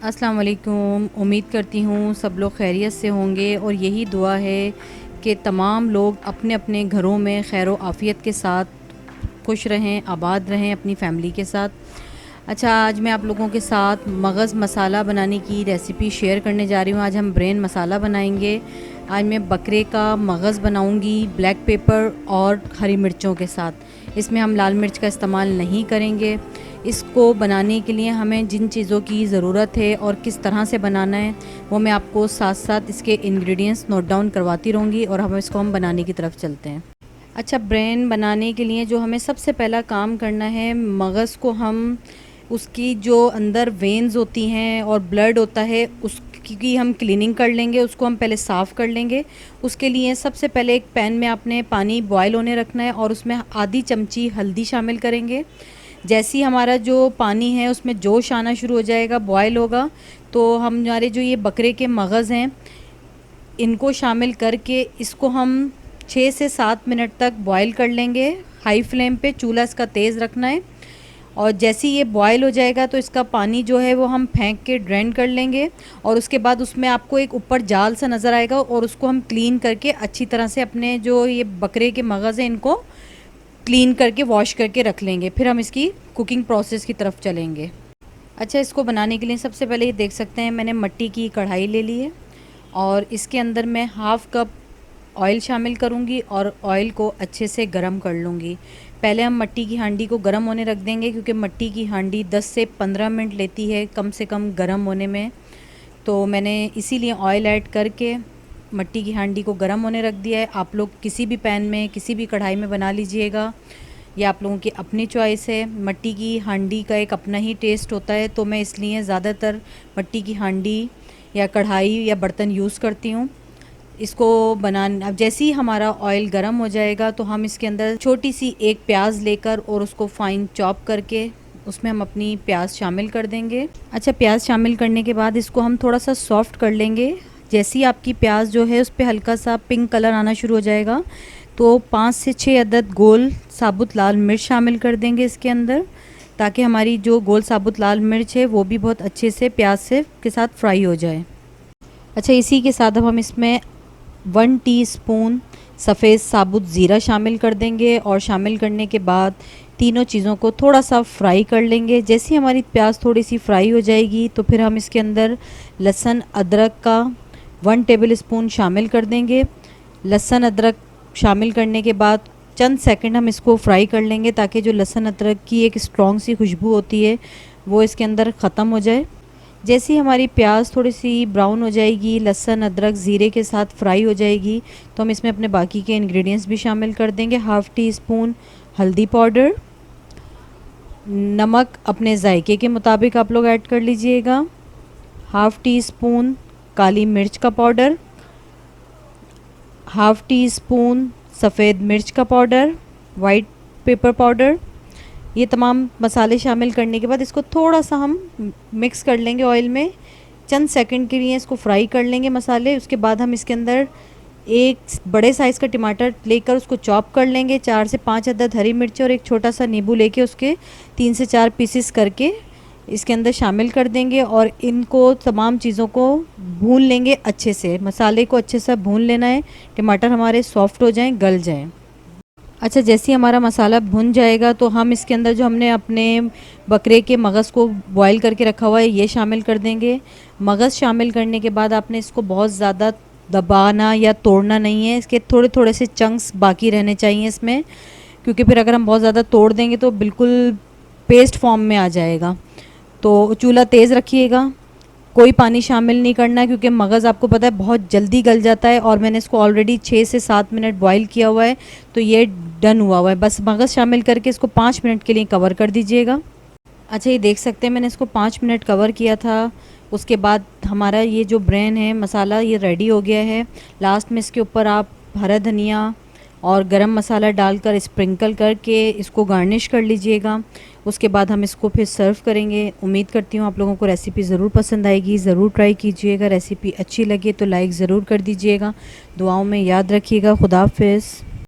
अस्सलाम वालेकुम। उम्मीद करती हूँ सब लोग खैरियत से होंगे और यही दुआ है कि तमाम लोग अपने अपने घरों में खैर व आफ़ियत के साथ खुश रहें, आबाद रहें अपनी फ़ैमिली के साथ। अच्छा, आज मैं आप लोगों के साथ मगज़ मसाला बनाने की रेसिपी शेयर करने जा रही हूँ। आज हम ब्रेन मसाला बनाएंगे। आज मैं बकरे का मगज़ बनाऊंगी ब्लैक पेपर और हरी मिर्चों के साथ। इसमें हम लाल मिर्च का इस्तेमाल नहीं करेंगे। इसको बनाने के लिए हमें जिन चीज़ों की ज़रूरत है और किस तरह से बनाना है वो मैं आपको साथ साथ इसके इंग्रेडिएंट्स नोट डाउन करवाती रहूँगी और हम बनाने की तरफ चलते हैं। अच्छा, ब्रेन बनाने के लिए जो हमें सबसे पहला काम करना है, मगज़ को हम उसकी जो अंदर वेन्स होती हैं और ब्लड होता है उसकी हम क्लीनिंग कर लेंगे। उसको हम पहले साफ़ कर लेंगे। उसके लिए सबसे पहले एक पैन में आपने पानी बॉयल होने रखना है और उसमें आधी चमची हल्दी शामिल करेंगे। जैसे ही हमारा जो पानी है उसमें जोश आना शुरू हो जाएगा, बॉयल होगा, तो हमारे जो ये बकरे के मगज़ हैं इनको शामिल करके इसको हम 6 से 7 मिनट तक बॉयल कर लेंगे। हाई फ्लेम पे चूल्हा इसका तेज़ रखना है और जैसे ही ये बॉयल हो जाएगा तो इसका पानी जो है वो हम फेंक के ड्रेन कर लेंगे और उसके बाद उसमें आपको एक ऊपर जाल सा नज़र आएगा और उसको हम क्लीन करके अच्छी तरह से अपने जो ये बकरे के मगज़ हैं इनको क्लीन करके वॉश करके रख लेंगे। फिर हम इसकी कुकिंग प्रोसेस की तरफ चलेंगे। अच्छा, इसको बनाने के लिए सबसे पहले ये देख सकते हैं मैंने मिट्टी की कढ़ाई ले ली है और इसके अंदर मैं हाफ़ कप ऑयल शामिल करूंगी और ऑयल को अच्छे से गरम कर लूँगी। पहले हम मिट्टी की हांडी को गरम होने रख देंगे क्योंकि मिट्टी की हांडी 10 से 15 मिनट लेती है कम से कम गरम होने में। तो मैंने इसीलिए ऑयल ऐड करके मिट्टी की हांडी को गरम होने रख दिया है। आप लोग किसी भी पैन में किसी भी कढ़ाई में बना लीजिएगा, यह आप लोगों की अपनी चॉइस है। मिट्टी की हांडी का एक अपना ही टेस्ट होता है, तो मैं इसलिए ज़्यादातर मिट्टी की हांडी या कढ़ाई या बर्तन यूज़ करती हूँ इसको बनाने। अब जैसे ही हमारा ऑयल गर्म हो जाएगा तो हम इसके अंदर छोटी सी एक प्याज लेकर और उसको फाइन चॉप करके उसमें हम अपनी प्याज शामिल कर देंगे। अच्छा, प्याज शामिल करने के बाद इसको हम थोड़ा सा सॉफ्ट कर लेंगे। जैसे ही आपकी प्याज जो है उस पर हल्का सा पिंक कलर आना शुरू हो जाएगा तो 5 से 6 अदद गोल साबुत लाल मिर्च शामिल कर देंगे इसके अंदर, ताकि हमारी जो गोल साबुत लाल मिर्च है वो भी बहुत अच्छे से प्याज से के साथ फ्राई हो जाए। अच्छा, इसी के साथ अब हम इसमें 1 टीस्पून सफ़ेद साबुत ज़ीरा शामिल कर देंगे और शामिल करने के बाद तीनों चीज़ों को थोड़ा सा फ्राई कर लेंगे। जैसे ही हमारी प्याज थोड़ी सी फ्राई हो जाएगी तो फिर हम इसके अंदर लहसुन अदरक का 1 टेबल स्पून शामिल कर देंगे। लहसुन अदरक शामिल करने के बाद चंद सेकंड हम इसको फ्राई कर लेंगे ताकि जो लहसुन अदरक की एक स्ट्रॉन्ग सी खुशबू होती है वो इसके अंदर ख़त्म हो जाए। जैसे ही हमारी प्याज थोड़ी सी ब्राउन हो जाएगी, लहसुन अदरक ज़ीरे के साथ फ्राई हो जाएगी, तो हम इसमें अपने बाकी के इंग्रेडिएंट्स भी शामिल कर देंगे। 1/2 टीस्पून हल्दी पाउडर, नमक अपने जायके के मुताबिक आप लोग ऐड कर लीजिएगा, 1/2 टीस्पून काली मिर्च का पाउडर, 1/2 टीस्पून सफ़ेद मिर्च का पाउडर, वाइट पेपर पाउडर। ये तमाम मसाले शामिल करने के बाद इसको थोड़ा सा हम मिक्स कर लेंगे ऑयल में। चंद सेकंड के लिए इसको फ्राई कर लेंगे मसाले। उसके बाद हम इसके अंदर एक बड़े साइज़ का टमाटर लेकर उसको चॉप कर लेंगे। 4 से 5 अदद हरी मिर्च और एक छोटा सा नींबू लेके उसके 3 से 4 पीसेस करके इसके अंदर शामिल कर देंगे और इनको तमाम चीज़ों को भून लेंगे अच्छे से। मसाले को अच्छे से भून लेना है, टमाटर हमारे सॉफ्ट हो जाएं, गल जाएं। अच्छा, जैसे ही हमारा मसाला भुन जाएगा तो हम इसके अंदर जो हमने अपने बकरे के मगज़ को बॉईल करके रखा हुआ है ये शामिल कर देंगे। मगज़ शामिल करने के बाद आपने इसको बहुत ज़्यादा दबाना या तोड़ना नहीं है, इसके थोड़े थोड़े से चंक्स बाकी रहने चाहिए इसमें, क्योंकि फिर अगर हम बहुत ज़्यादा तोड़ देंगे तो बिल्कुल पेस्ट फॉर्म में आ जाएगा। तो चूल्हा तेज़ रखिएगा, कोई पानी शामिल नहीं करना है क्योंकि मगज़ आपको पता है बहुत जल्दी गल जाता है और मैंने इसको ऑलरेडी 6 से 7 मिनट बॉईल किया हुआ है, तो ये डन हुआ हुआ है। बस मगज़ शामिल करके इसको 5 मिनट के लिए कवर कर दीजिएगा। अच्छा, ये देख सकते हैं मैंने इसको 5 मिनट कवर किया था। उसके बाद हमारा ये जो ब्रेन है मसाला ये रेडी हो गया है। लास्ट में इसके ऊपर आप हरा धनिया और गरम मसाला डालकर स्प्रिंकल करके इसको गार्निश कर लीजिएगा। उसके बाद हम इसको फिर सर्व करेंगे। उम्मीद करती हूँ आप लोगों को रेसिपी ज़रूर पसंद आएगी, ज़रूर ट्राई कीजिएगा। रेसिपी अच्छी लगे तो लाइक ज़रूर कर दीजिएगा। दुआओं में याद रखिएगा। खुदा हाफिज़।